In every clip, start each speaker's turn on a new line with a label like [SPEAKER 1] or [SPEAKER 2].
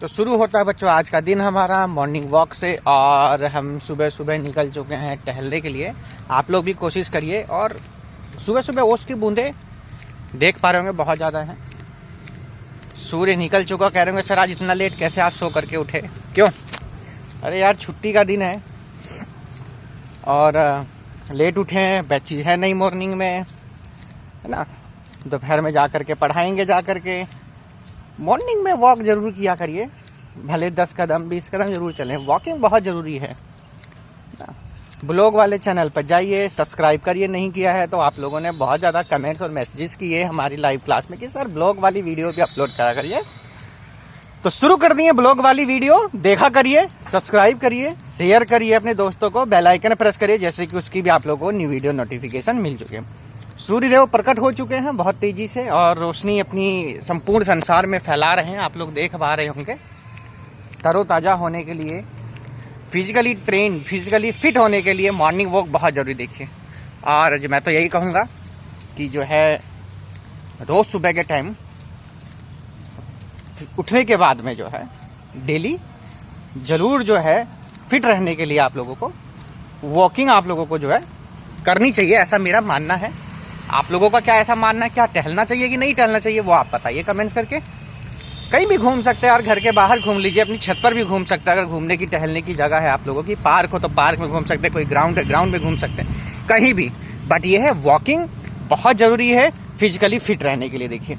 [SPEAKER 1] तो शुरू होता है बच्चों आज का दिन हमारा मॉर्निंग वॉक से, और हम सुबह सुबह निकल चुके हैं टहलने के लिए। आप लोग भी कोशिश करिए। और सुबह सुबह ओस की बूंदें देख पा रहे होंगे, बहुत ज़्यादा हैं। सूर्य निकल चुका, कह रहे होंगे सर आज इतना लेट कैसे आप सो करके उठे, क्यों? अरे यार छुट्टी का दिन है और लेट उठे हैं, बैचेज है नहीं मॉर्निंग में, है ना। दोपहर में जा करके पढ़ाएंगे, जा करके मॉर्निंग में वॉक जरूर किया करिए, भले 10 कदम 20 कदम जरूर चलें। वॉकिंग बहुत ज़रूरी है। ब्लॉग वाले चैनल पर जाइए, सब्सक्राइब करिए, नहीं किया है तो। आप लोगों ने बहुत ज़्यादा कमेंट्स और मैसेजेस किए हमारी लाइव क्लास में कि सर ब्लॉग वाली वीडियो भी अपलोड करा करिए। तो शुरू कर दिए ब्लॉग वाली वीडियो, देखा करिए, सब्सक्राइब करिए, शेयर करिए अपने दोस्तों को, बेल आइकन प्रेस करिए जिससे कि उसकी भी आप लोगों को न्यू वीडियो नोटिफिकेशन मिल चुके। सूर्यदेव प्रकट हो चुके हैं बहुत तेजी से और रोशनी अपनी संपूर्ण संसार में फैला रहे हैं। आप लोग देख पा रहे होंगे। तरोताज़ा होने के लिए, फिजिकली ट्रेन, फिजिकली फिट होने के लिए मॉर्निंग वॉक बहुत ज़रूरी देखिए। और मैं तो यही कहूँगा कि जो है रोज़ सुबह के टाइम उठने के बाद में जो है डेली ज़रूर जो है फिट रहने के लिए आप लोगों को वॉकिंग आप लोगों को जो है करनी चाहिए, ऐसा मेरा मानना है। आप लोगों का क्या ऐसा मानना है, क्या टहलना चाहिए कि नहीं टहलना चाहिए, वो आप बताइए कमेंट करके। कहीं भी घूम सकते हैं यार, घर के बाहर घूम लीजिए, अपनी छत पर भी घूम सकते हैं। अगर घूमने की टहलने की जगह है आप लोगों की, पार्क हो तो पार्क में घूम सकते हैं, कोई ग्राउंड है ग्राउंड में घूम सकते हैं, कहीं भी। बट ये है वॉकिंग बहुत ज़रूरी है फिजिकली फिट रहने के लिए देखिए।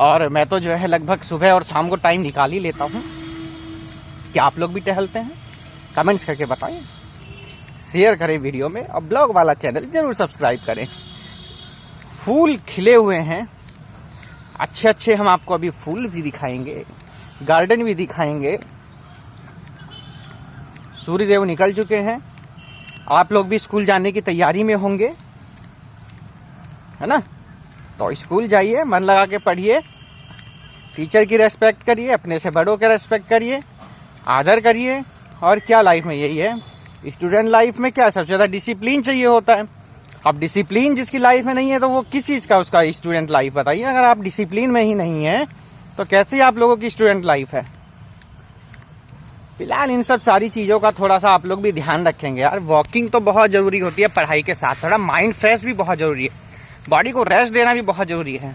[SPEAKER 1] और मैं तो जो है लगभग सुबह और शाम को टाइम निकाल ही लेता हूँ। क्या आप लोग भी टहलते हैं? कमेंट्स करके बताइए, शेयर करें वीडियो में, और ब्लॉग वाला चैनल जरूर सब्सक्राइब करें। फूल खिले हुए हैं अच्छे अच्छे, हम आपको अभी फूल भी दिखाएंगे, गार्डन भी दिखाएंगे। सूर्यदेव निकल चुके हैं, आप लोग भी स्कूल जाने की तैयारी में होंगे, है ना। तो स्कूल जाइए, मन लगा के पढ़िए, टीचर की रेस्पेक्ट करिए, अपने से बड़ों के रेस्पेक्ट करिए, आदर करिए। और क्या लाइफ में यही है, स्टूडेंट लाइफ में क्या सबसे ज़्यादा डिसिप्लिन चाहिए होता है। अब डिसिप्लिन जिसकी लाइफ में नहीं है तो वो किस चीज़ का उसका स्टूडेंट लाइफ बताइए। अगर आप डिसिप्लिन में ही नहीं है तो कैसे आप लोगों की स्टूडेंट लाइफ है। फिलहाल इन सब सारी चीज़ों का थोड़ा सा आप लोग भी ध्यान रखेंगे यार। वॉकिंग तो बहुत ज़रूरी होती है पढ़ाई के साथ, थोड़ा माइंड फ्रेश भी बहुत ज़रूरी है, बॉडी को रेस्ट देना भी बहुत ज़रूरी है।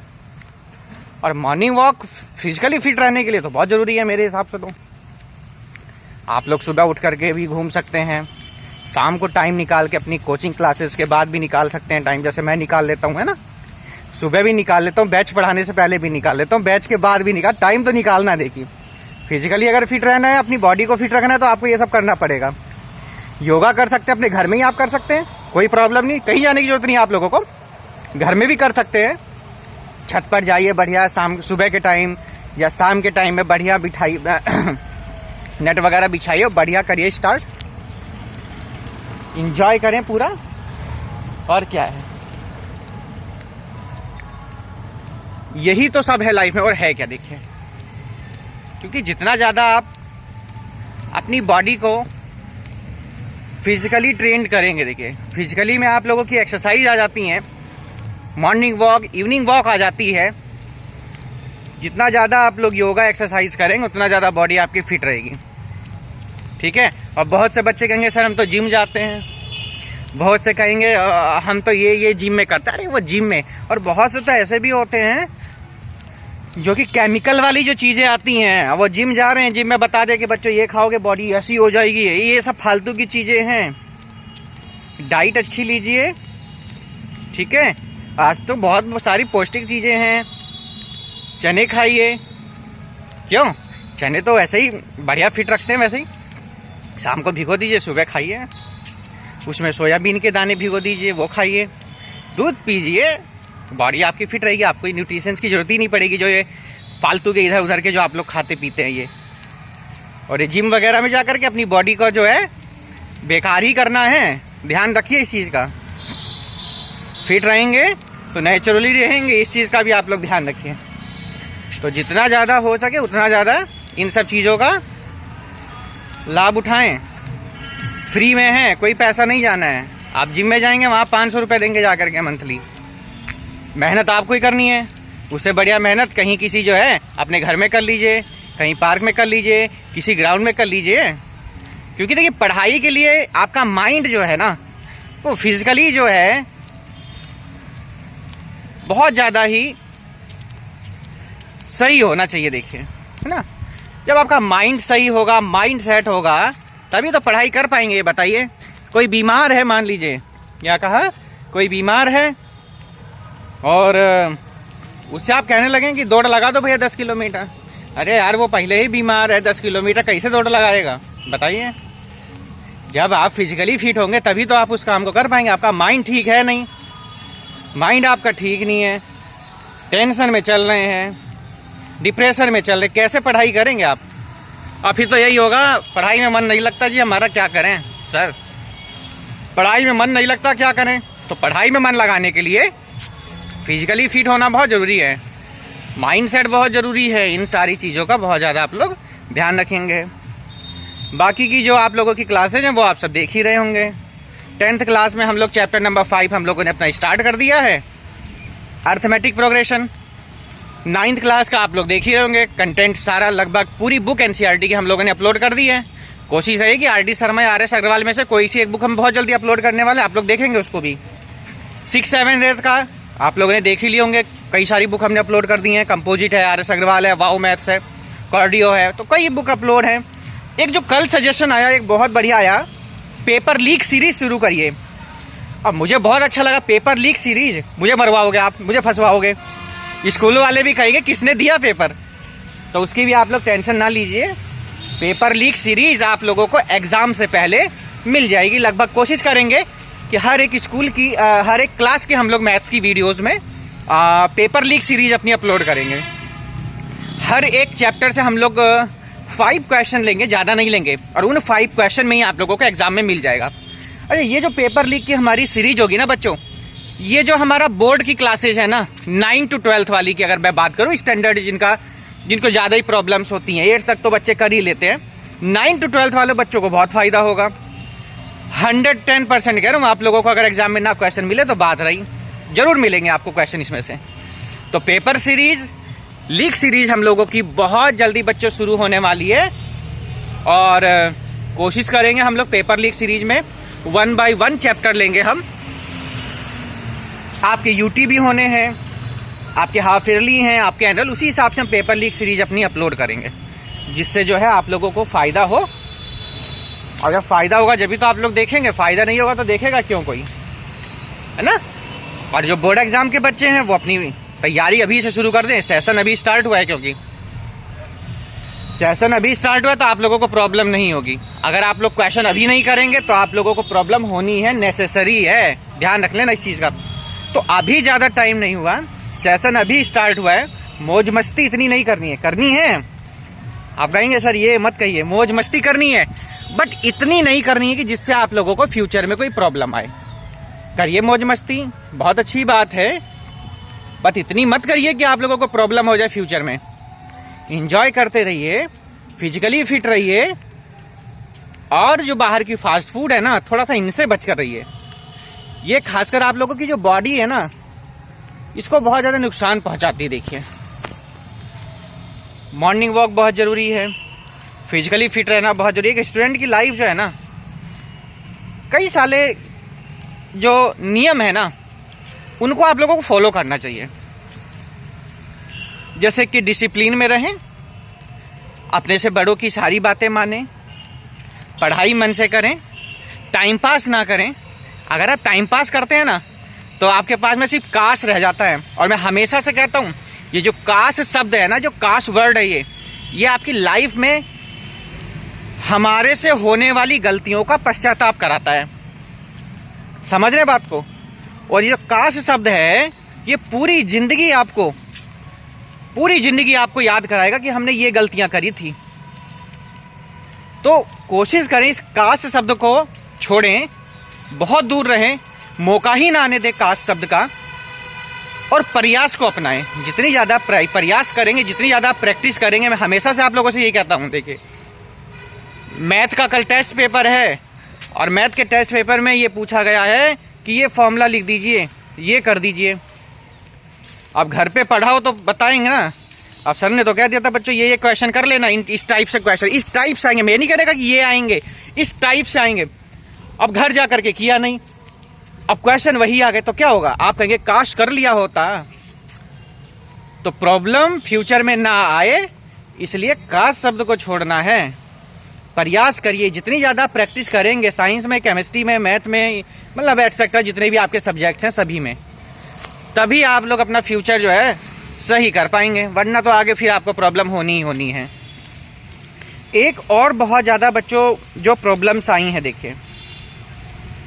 [SPEAKER 1] और मॉर्निंग वॉक फिजिकली फिट रहने के लिए तो बहुत ज़रूरी है मेरे हिसाब से। तो आप लोग सुबह उठ करके भी घूम सकते हैं, शाम को टाइम निकाल के अपनी कोचिंग क्लासेस के बाद भी निकाल सकते हैं टाइम, जैसे मैं निकाल लेता हूँ, है ना। सुबह भी निकाल लेता हूँ, बैच पढ़ाने से पहले भी निकाल लेता हूँ, बैच के बाद भी निकाल, टाइम तो निकालना। देखिए फिजिकली अगर फिट रहना है, अपनी बॉडी को फिट रखना है तो आपको ये सब करना पड़ेगा। योगा कर सकते हैं अपने घर में ही, आप कर सकते हैं, कोई प्रॉब्लम नहीं, कहीं जाने की जरूरत नहीं। आप लोगों को घर में भी कर सकते हैं। छत पर जाइए बढ़िया, शाम सुबह के टाइम या शाम के टाइम में बढ़िया बिठाई नेट वगैरह बिछाइए, बढ़िया करिए स्टार्ट, इंजॉय करें पूरा। और क्या है, यही तो सब है लाइफ में। और है क्या देखिए, क्योंकि जितना ज़्यादा आप अपनी बॉडी को फिजिकली ट्रेंड करेंगे, देखिए फिजिकली में आप लोगों की एक्सरसाइज आ जाती हैं, मॉर्निंग वॉक इवनिंग वॉक आ जाती है। जितना ज़्यादा आप लोग योगा एक्सरसाइज करेंगे उतना ज़्यादा बॉडी आपकी फिट रहेगी, ठीक है। और बहुत से बच्चे कहेंगे सर हम तो जिम जाते हैं, बहुत से कहेंगे हम तो ये जिम में करते हैं। अरे वो जिम में, और बहुत से तो ऐसे भी होते हैं जो कि केमिकल वाली जो चीज़ें आती हैं, वो जिम जा रहे हैं, जिम में बता दे कि बच्चों ये खाओगे बॉडी ऐसी हो जाएगी, ये सब फालतू की चीज़ें हैं। डाइट अच्छी लीजिए, ठीक है। आज तो बहुत सारी पौष्टिक चीज़ें हैं, चने खाइए, क्यों, चने तो वैसे ही बढ़िया फिट रखते हैं। वैसे ही शाम को भिगो दीजिए, सुबह खाइए, उसमें सोयाबीन के दाने भिगो दीजिए, वो खाइए, दूध पीजिए, बॉडी आपकी फिट रहेगी, आपको न्यूट्रिशंस की जरूरत ही नहीं पड़ेगी जो ये फालतू के इधर उधर के जो आप लोग खाते पीते हैं ये। और ये जिम वगैरह में जाकर के अपनी बॉडी को जो है बेकार ही करना है, ध्यान रखिए इस चीज़ का। फिट रहेंगे तो नेचुरली रहेंगे, इस चीज़ का भी आप लोग ध्यान रखिए। तो जितना ज़्यादा हो सके उतना ज़्यादा इन सब चीज़ों का लाभ उठाएं। फ्री में है, कोई पैसा नहीं जाना है। आप जिम में जाएंगे वहाँ 500 रुपये देंगे जाकर के मंथली, मेहनत आपको ही करनी है। उससे बढ़िया मेहनत कहीं किसी जो है अपने घर में कर लीजिए, कहीं पार्क में कर लीजिए, किसी ग्राउंड में कर लीजिए। क्योंकि देखिए पढ़ाई के लिए आपका माइंड जो है ना वो फिजिकली जो है बहुत ज़्यादा ही सही होना चाहिए। देखिए है ना, जब आपका माइंड सही होगा, माइंड सेट होगा, तभी तो पढ़ाई कर पाएंगे। बताइए, कोई बीमार है, मान लीजिए, क्या कहा, कोई बीमार है और उससे आप कहने लगें कि दौड़ लगा दो भैया 10 किलोमीटर। अरे यार वो पहले ही बीमार है, 10 किलोमीटर कैसे दौड़ लगाएगा बताइए। जब आप फिजिकली फिट होंगे तभी तो आप उस काम को कर पाएंगे। आपका माइंड ठीक है नहीं, माइंड आपका ठीक नहीं है, टेंशन में चल रहे हैं, डिप्रेशन में चल रहे, कैसे पढ़ाई करेंगे आप? और फिर तो यही होगा, पढ़ाई में मन नहीं लगता जी, हमारा क्या करें सर, पढ़ाई में मन नहीं लगता, क्या करें? तो पढ़ाई में मन लगाने के लिए फिजिकली फिट होना बहुत ज़रूरी है, माइंड सेट बहुत ज़रूरी है। इन सारी चीज़ों का बहुत ज़्यादा आप लोग ध्यान रखेंगे। बाकी की जो आप लोगों की क्लासेज हैं वो आप सब देख ही रहे होंगे। 10th क्लास में हम लोग चैप्टर नंबर 5 हम लोगों ने अपना स्टार्ट कर दिया है, अर्थमेटिक प्रोग्रेशन। 9th क्लास का आप लोग देख ही रहे होंगे, कंटेंट सारा लगभग पूरी बुक एनसीईआरटी की हम लोगों ने अपलोड कर दी है। कोशिश है कि आरडी शर्मा या RS अग्रवाल में से कोई सी एक बुक हम बहुत जल्दी अपलोड करने वाले, आप लोग देखेंगे उसको भी। 6, 7, 8 का आप लोगों ने देख ही लिए होंगे, कई सारी बुक हमने अपलोड कर दी हैं। कंपोजिट है, RS अग्रवाल है, वाओ मैथ्स है, कार्डियो है, तो कई बुक अपलोड है। एक जो कल सजेशन आया, एक बहुत बढ़िया आया, पेपर लीक सीरीज शुरू करिए। अब मुझे बहुत अच्छा लगा, पेपर लीक सीरीज, मुझे मरवाओगे आप, मुझे फंसवाओगे, स्कूल वाले भी कहेंगे किसने दिया पेपर, तो उसकी भी आप लोग टेंशन ना लीजिए। पेपर लीक सीरीज आप लोगों को एग्जाम से पहले मिल जाएगी। लगभग कोशिश करेंगे कि हर एक स्कूल की हर एक क्लास के हम लोग मैथ्स की वीडियोस में पेपर लीक सीरीज अपनी अपलोड करेंगे। हर एक चैप्टर से हम लोग 5 क्वेश्चन लेंगे, ज़्यादा नहीं लेंगे, और उन 5 क्वेश्चन में ही आप लोगों को एग्जाम में मिल जाएगा। अरे ये जो पेपर लीक की हमारी सीरीज होगी ना बच्चों, ये जो हमारा बोर्ड की क्लासेज है ना 9 to 12 वाली की अगर मैं बात करूँ, स्टैंडर्ड जिनको ज़्यादा ही प्रॉब्लम्स होती हैं, 8 तक तो बच्चे कर ही लेते हैं, 9 to 12 वाले बच्चों को बहुत फ़ायदा होगा। 110% कह रहा हूँ आप लोगों को, अगर एग्जाम में ना क्वेश्चन मिले तो बात रही, जरूर मिलेंगे आपको क्वेश्चन इसमें से। तो पेपर सीरीज, लीक सीरीज हम लोगों की बहुत जल्दी बच्चों शुरू होने वाली है, और कोशिश करेंगे हम लोग पेपर लीक सीरीज में 1 by 1 चैप्टर लेंगे हम। आपके यूटी भी होने हैं, आपके हाफ ईयरली हैं, आपके एनुअल, उसी हिसाब से हम पेपर लीक सीरीज अपनी अपलोड करेंगे, जिससे जो है आप लोगों को फ़ायदा हो। अगर फ़ायदा होगा जब भी तो आप लोग देखेंगे, फ़ायदा नहीं होगा तो देखेगा क्यों कोई, है ना। और जो बोर्ड एग्जाम के बच्चे हैं वो अपनी तैयारी अभी से शुरू कर दें, सेशन अभी स्टार्ट हुआ है, क्योंकि सेशन अभी स्टार्ट हुआ है तो आप लोगों को प्रॉब्लम नहीं होगी। अगर आप लोग क्वेश्चन अभी नहीं करेंगे तो आप लोगों को प्रॉब्लम होनी है, नेसेसरी है, ध्यान रख लेना इस चीज़ का। तो अभी ज़्यादा टाइम नहीं हुआ, सेशन अभी स्टार्ट हुआ है, मौज मस्ती इतनी नहीं करनी है, करनी है। आप कहेंगे सर ये मत कहिए, मौज मस्ती करनी है, बट इतनी नहीं करनी है कि जिससे आप लोगों को फ्यूचर में कोई प्रॉब्लम आए। करिए मौज मस्ती, बहुत अच्छी बात है, बट इतनी मत करिए कि आप लोगों को प्रॉब्लम हो जाए फ्यूचर में। इंजॉय करते रहिए, फिजिकली फिट रहिए, और जो बाहर की फास्ट फूड है ना, थोड़ा सा इनसे बचकर रहिए। ये खासकर आप लोगों की जो बॉडी है ना, इसको बहुत ज़्यादा नुकसान पहुंचाती है। देखिए मॉर्निंग वॉक बहुत ज़रूरी है, फिजिकली फिट रहना बहुत जरूरी है। एक स्टूडेंट की लाइफ जो है ना, कई सारे जो नियम है ना, उनको आप लोगों को फॉलो करना चाहिए। जैसे कि डिसिप्लिन में रहें, अपने से बड़ों की सारी बातें मानें, पढ़ाई मन से करें, टाइम पास ना करें। अगर आप टाइम पास करते हैं ना तो आपके पास में सिर्फ काश रह जाता है। और मैं हमेशा से कहता हूँ, ये जो काश शब्द है ना, जो काश वर्ड है, ये आपकी लाइफ में हमारे से होने वाली गलतियों का पश्चाताप कराता है। समझ रहे बात को। और ये जो काश शब्द है, ये पूरी जिंदगी आपको याद कराएगा कि हमने ये गलतियां करी थी। तो कोशिश करें इस काश शब्द को छोड़ें, बहुत दूर रहें, मौका ही ना आने दें काश शब्द का, और प्रयास को अपनाएं। जितनी ज़्यादा प्रयास करेंगे, जितनी ज़्यादा प्रैक्टिस करेंगे, मैं हमेशा से आप लोगों से यही कहता हूँ। देखिए मैथ का कल टेस्ट पेपर है, और मैथ के टेस्ट पेपर में ये पूछा गया है कि ये फॉर्मूला लिख दीजिए, ये कर दीजिए। अब घर पे पढ़ाओ तो बताएंगे ना, अब सर ने तो कह दिया था बच्चों ये क्वेश्चन कर लेना, इस टाइप से क्वेश्चन, इस टाइप से आएंगे। मैं नहीं कह रहा कि ये आएंगे, इस टाइप से आएंगे। अब घर जा करके किया नहीं, अब क्वेश्चन वही आ गए तो क्या होगा? आप कहेंगे काश कर लिया होता। तो प्रॉब्लम फ्यूचर में ना आए, इसलिए काश शब्द को छोड़ना है। प्रयास करिए, जितनी ज्यादा प्रैक्टिस करेंगे साइंस में, केमिस्ट्री में, मैथ में, मतलब एटसेट्रा जितने भी आपके सब्जेक्ट्स हैं सभी में, तभी आप लोग अपना फ्यूचर जो है सही कर पाएंगे, वरना तो आगे फिर आपको प्रॉब्लम होनी ही होनी है। एक और बहुत ज्यादा बच्चों जो प्रॉब्लम्स आई हैं, देखिए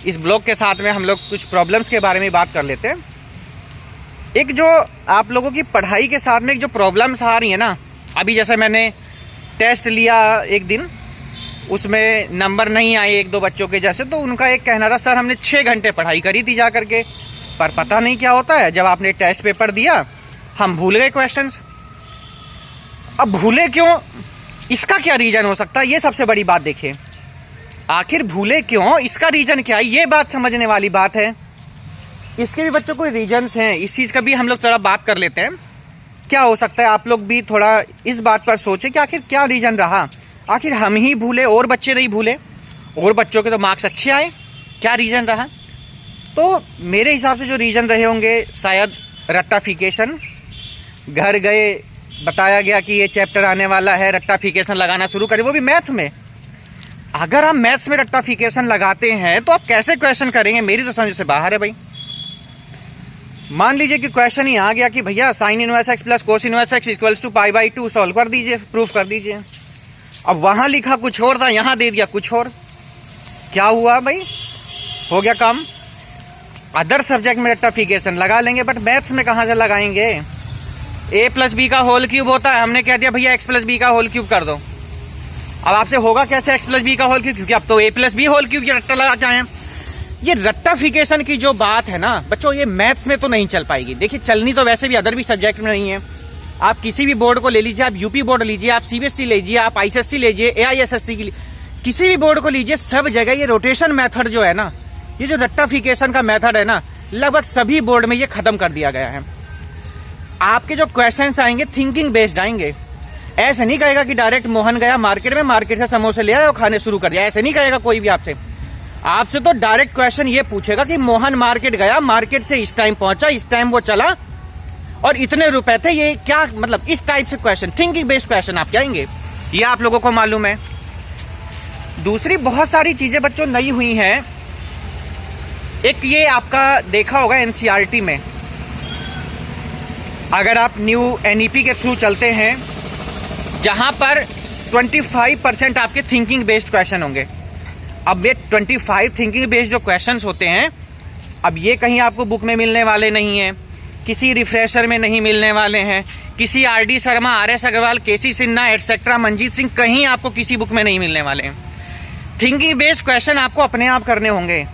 [SPEAKER 1] इस ब्लॉग के साथ में हम लोग कुछ प्रॉब्लम्स के बारे में बात कर लेते हैं। एक जो आप लोगों की पढ़ाई के साथ में एक जो प्रॉब्लम्स आ रही है ना, अभी जैसे मैंने टेस्ट लिया एक दिन, उसमें नंबर नहीं आए एक दो बच्चों के जैसे, तो उनका एक कहना था सर हमने 6 घंटे पढ़ाई करी थी जा करके, पर पता नहीं क्या होता है जब आपने टेस्ट पेपर दिया हम भूल गए क्वेश्चंस। अब भूले क्यों, इसका क्या रीजन हो सकता है? ये सबसे बड़ी बात देखिए, आखिर भूले क्यों, इसका रीजन क्या है, ये बात समझने वाली बात है। इसके भी बच्चों को रीजंस हैं, इस चीज का भी हम लोग थोड़ा बात कर लेते हैं। क्या हो सकता है, आप लोग भी थोड़ा इस बात पर सोचें कि आखिर क्या रीजन रहा, आखिर हम ही भूले और बच्चे नहीं भूले, और बच्चों के तो मार्क्स अच्छे आए, क्या रीजन रहा? तो मेरे हिसाब से जो रीजन रहे होंगे शायद रट्टाफिकेशन। घर गए, बताया गया कि ये चैप्टर आने वाला है, रट्टाफिकेशन लगाना शुरू करें, वो भी मैथ में। अगर आप मैथ्स में रट्टाफिकेशन लगाते हैं तो आप कैसे क्वेश्चन करेंगे, मेरी तो समझ से बाहर है भाई। मान लीजिए कि क्वेश्चन ही आ गया कि भैया sine inverse x plus cos inverse x equals to pi by 2 solve कर दीजिए, प्रूफ कर दीजिए। अब वहां लिखा कुछ और था, यहां दे दिया कुछ और, क्या हुआ भाई? हो गया काम। अदर सब्जेक्ट में रट्टाफिकेशन लगा लेंगे, बट मैथ्स में कहां से लगाएंगे? a प्लस बी का होल क्यूब होता है, हमने कह दिया भैया x प्लस बी का होल क्यूब कर दो। अब आपसे होगा कैसे x प्लस बी का होल क्यूब, क्योंकि अब तो a plus B whole cube ये रट्टा लगा चाहे। ये रट्टाफिकेशन की जो बात है ना बच्चों, ये मैथ्स में तो नहीं चल पाएगी। देखिए चलनी तो वैसे भी अदर भी सब्जेक्ट में नहीं है। आप किसी भी बोर्ड को ले लीजिए, आप यूपी बोर्ड लीजिए, आप सीबीएसई लीजिए, आप आईसीएसई लीजिए, एआईएसएससी की किसी भी बोर्ड को लीजिए, सब जगह ये रोटेशन मेथड जो है ना, ये जो रट्टाफिकेशन का मेथड है ना, लगभग सभी बोर्ड में ये खत्म कर दिया गया है। आपके जो क्वेश्चंस आएंगे थिंकिंग बेस्ड आएंगे। ऐसे नहीं कहेगा कि डायरेक्ट मोहन गया मार्केट में, मार्केट से समोसे ले आया और खाने शुरू कर दिया, ऐसे नहीं कहेगा कोई भी आपसे। आपसे तो डायरेक्ट क्वेश्चन ये पूछेगा कि मोहन मार्केट गया, मार्केट से इस टाइम पहुंचा, इस टाइम वो चला और इतने रुपए थे, ये क्या मतलब, इस टाइप से क्वेश्चन, थिंकिंग बेस्ड क्वेश्चन आपके आएंगे, ये आप लोगों को मालूम है। दूसरी बहुत सारी चीजें बच्चों नई हुई हैं। एक ये आपका देखा होगा एनसीईआरटी में, अगर आप न्यू एनईपी के थ्रू चलते हैं, जहां पर 25% आपके थिंकिंग बेस्ड क्वेश्चन होंगे। अब ये 25 थिंकिंग बेस्ड जो क्वेश्चंस होते हैं, अब ये कहीं आपको बुक में मिलने वाले नहीं है, किसी रिफ्रेशर में नहीं मिलने वाले हैं, किसी आरडी शर्मा, आरएस अग्रवाल, केसी सिन्हा एटसेट्रा, मंजीत सिंह, कहीं आपको किसी बुक में नहीं मिलने वाले हैं। थिंकिंग बेस्ड क्वेश्चन आपको अपने आप करने होंगे,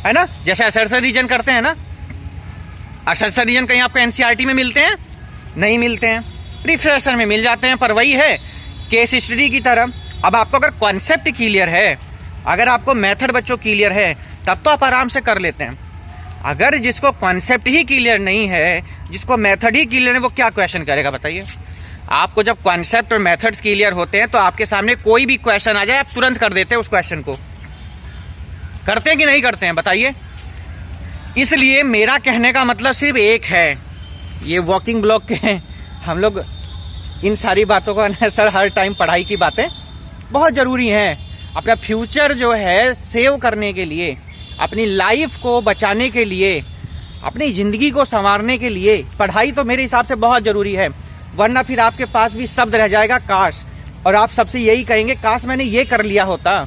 [SPEAKER 1] है ना। जैसे असरसर रीजन करते हैं ना, असरसर रीजन कहीं आपको एनसीईआरटी में मिलते हैं? नहीं मिलते हैं, रिफ्रेशर में मिल जाते हैं, पर वही है केस स्टडी की तरह। अब आपको अगर कॉन्सेप्ट क्लियर है, अगर आपको मेथड बच्चों क्लियर है, तब तो आप आराम से कर लेते हैं। अगर जिसको कॉन्सेप्ट ही क्लियर नहीं है, जिसको मेथड ही क्लियर है, वो क्या क्वेश्चन करेगा बताइए। आपको जब कॉन्सेप्ट और मेथड्स क्लियर होते हैं तो आपके सामने कोई भी क्वेश्चन आ जाए, आप तुरंत कर देते हैं उस क्वेश्चन को। करते हैं कि नहीं करते हैं बताइए। इसलिए मेरा कहने का मतलब सिर्फ एक है, ये वॉकिंग ब्लॉग के हम लोग इन सारी बातों को सर हर टाइम पढ़ाई की बातें बहुत जरूरी हैं। अपना फ्यूचर जो है सेव करने के लिए, अपनी लाइफ को बचाने के लिए, अपनी जिंदगी को संवारने के लिए पढ़ाई तो मेरे हिसाब से बहुत जरूरी है, वरना फिर आपके पास भी शब्द रह जाएगा काश, और आप सबसे यही कहेंगे काश मैंने ये कर लिया होता,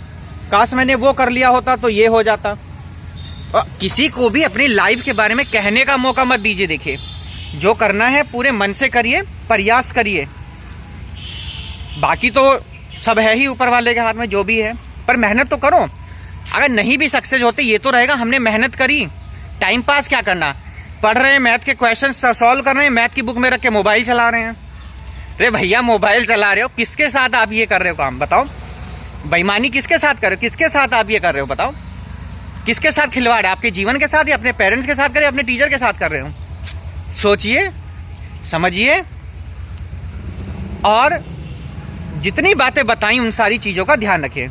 [SPEAKER 1] काश मैंने वो कर लिया होता तो ये हो जाता। और किसी को भी अपनी लाइफ के बारे में कहने का मौका मत दीजिए। देखिए जो करना है पूरे मन से करिए, प्रयास करिए, बाकी तो सब है ही ऊपर वाले के हाथ में जो भी है, पर मेहनत तो करो। अगर नहीं भी सक्सेस होते ये तो रहेगा हमने मेहनत करी। टाइम पास क्या करना, पढ़ रहे हैं मैथ के क्वेश्चन सॉल्व कर रहे हैं, मैथ की बुक में रख के मोबाइल चला रहे हैं। अरे भैया मोबाइल चला रहे हो, किसके साथ आप ये कर रहे हो काम बताओ। बेईमानी किसके साथ कर रहे हो, किसके साथ आप ये कर रहे हो बताओ। किसके साथ खिलवाड़ है, आपके जीवन के साथ या अपने पेरेंट्स के साथ कर रहे हो, अपने टीचर के साथ कर रहे हो। सोचिए, समझिए। और जितनी बातें बताई उन सारी चीज़ों का ध्यान रखें।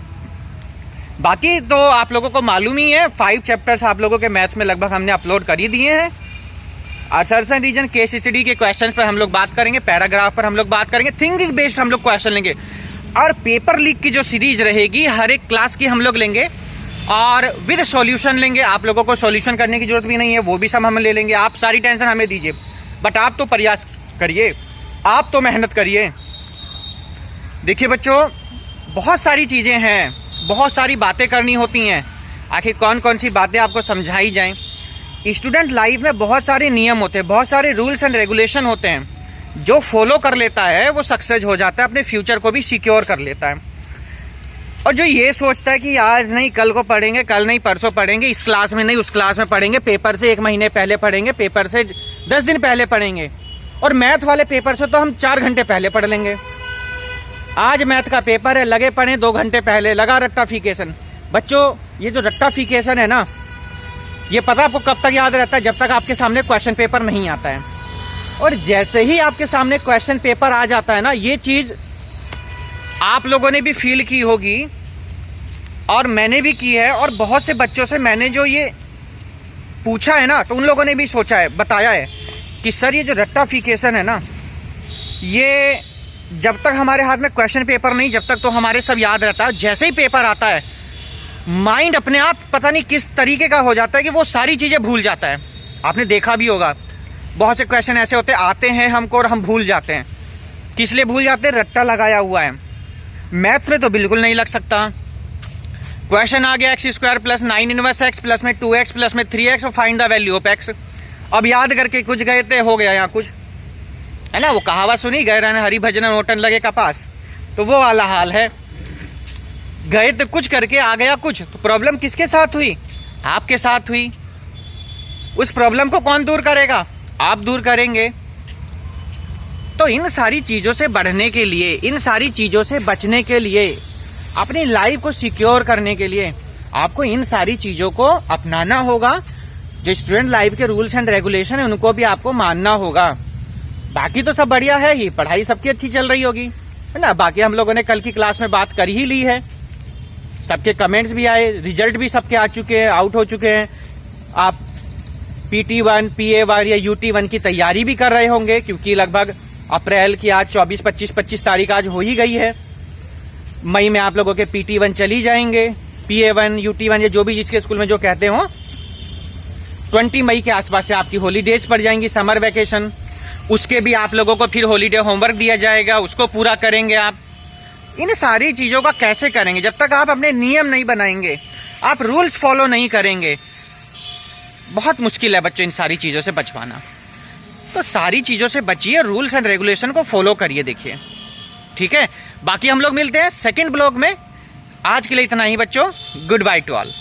[SPEAKER 1] बाकी तो आप लोगों को मालूम ही है, 5 चैप्टर्स आप लोगों के मैथ्स में लगभग हमने अपलोड कर ही दिए हैं। असर्शन रीजन केस स्टडी के क्वेश्चंस पर हम लोग बात करेंगे, पैराग्राफ पर हम लोग बात करेंगे, थिंकिंग बेस्ड हम लोग क्वेश्चन लेंगे, और पेपर लीक की जो सीरीज रहेगी हर एक क्लास की हम लोग लेंगे और विद सॉल्यूशन लेंगे। आप लोगों को सॉल्यूशन करने की जरूरत भी नहीं है, वो भी सब हम ले लेंगे। आप सारी टेंशन हमें दीजिए, बट आप तो प्रयास करिए, आप तो मेहनत करिए। देखिए बच्चों, बहुत सारी चीज़ें हैं, बहुत सारी बातें करनी होती हैं। आखिर कौन कौन सी बातें आपको समझाई जाएं। स्टूडेंट लाइफ में बहुत सारे नियम होते हैं, बहुत सारे रूल्स एंड रेगुलेशन होते हैं। जो फॉलो कर लेता है वो सक्सेस हो जाता है, अपने फ्यूचर को भी सिक्योर कर लेता है। और जो ये सोचता है कि आज नहीं कल को पढ़ेंगे, कल नहीं परसों पढ़ेंगे, इस क्लास में नहीं उस क्लास में पढ़ेंगे, पेपर से 1 महीने पहले पढ़ेंगे, पेपर से 10 दिन पहले पढ़ेंगे, और मैथ वाले पेपर से तो हम 4 घंटे पहले पढ़ लेंगे। आज मैथ का पेपर है, लगे पढ़े 2 घंटे पहले, लगा रट्टाफिकेशन। बच्चों, ये जो रट्टाफिकेशन है ना, ये पता आपको कब तक याद रहता है? जब तक आपके सामने क्वेश्चन पेपर नहीं आता है। और जैसे ही आपके सामने क्वेश्चन पेपर आ जाता है ना, ये चीज आप लोगों ने भी फील की होगी और मैंने भी की है, और बहुत से बच्चों से मैंने जो ये पूछा है ना, तो उन लोगों ने भी सोचा है, बताया है कि सर ये जो रट्टाफिकेशन है ना, ये जब तक हमारे हाथ में क्वेश्चन पेपर नहीं, जब तक तो हमारे सब याद रहता है। जैसे ही पेपर आता है, माइंड अपने आप पता नहीं किस तरीके का हो जाता है कि वो सारी चीजें भूल जाता है। आपने देखा भी होगा, बहुत से क्वेश्चन ऐसे होते आते हैं हमको और हम भूल जाते हैं। किस लिए भूल जाते हैं? रट्टा लगाया हुआ है। मैथ्स में तो बिल्कुल नहीं लग सकता। क्वेश्चन आ गया x² + 9 इनवर्स x प्लस में 2x प्लस में 3x और find the value of x। अब याद करके कुछ गए थे, हो गया यहाँ कुछ, है ना। वो कहावत सुनी, गए रहने हरि भजन नोटन लगे कपास, तो वो वाला हाल है। गए तो कुछ करके आ गया कुछ। तो प्रॉब्लम किसके साथ हुई? आपके साथ हुई। उस प्रॉब्लम को कौन दूर करेगा? आप दूर करेंगे। तो इन सारी चीजों से बढ़ने के लिए, इन सारी चीजों से बचने के लिए, अपनी लाइफ को सिक्योर करने के लिए आपको इन सारी चीजों को अपनाना होगा। जो स्टूडेंट लाइफ के रूल्स एंड रेगुलेशन है उनको भी आपको मानना होगा। बाकी तो सब बढ़िया है ही, पढ़ाई सबकी अच्छी चल रही होगी, है ना। बाकी हम लोगों ने कल की क्लास में बात कर ही ली है, सबके कमेंट्स भी आए, रिजल्ट भी सबके आ चुके हैं, आउट हो चुके हैं। आप PT1, PA1 या UT1 की तैयारी भी कर रहे होंगे, क्योंकि लगभग अप्रैल की आज 24, 25 तारीख आज हो ही गई है। मई में आप लोगों के PT1 चली जाएंगे, PA1, UT1 या जो भी जिसके स्कूल में जो कहते हो, 20 मई के आसपास से आपकी हॉलीडेज पड़ जाएंगी, समर वेकेशन। उसके भी आप लोगों को फिर हॉलीडे होमवर्क दिया जाएगा, उसको पूरा करेंगे आप। इन सारी चीजों का कैसे करेंगे? जब तक आप अपने नियम नहीं बनाएंगे, आप रूल्स फॉलो नहीं करेंगे, बहुत मुश्किल है बच्चों इन सारी चीजों से बच पाना। तो सारी चीजों से बचिए, रूल्स एंड रेगुलेशन को फॉलो करिए। देखिए, ठीक है। बाकी हम लोग मिलते हैं सेकंड ब्लॉग में। आज के लिए इतना ही बच्चों, गुड बाय टू ऑल।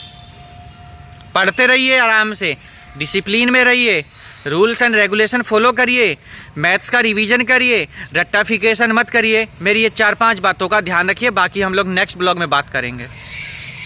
[SPEAKER 1] पढ़ते रहिए आराम से, डिसिप्लिन में रहिए, रूल्स एंड रेगुलेशन फॉलो करिए, मैथ्स का रिवीजन करिए, रट्टाफिकेशन मत करिए। मेरी ये 4-5 बातों का ध्यान रखिए। बाकी हम लोग नेक्स्ट ब्लॉग में बात करेंगे।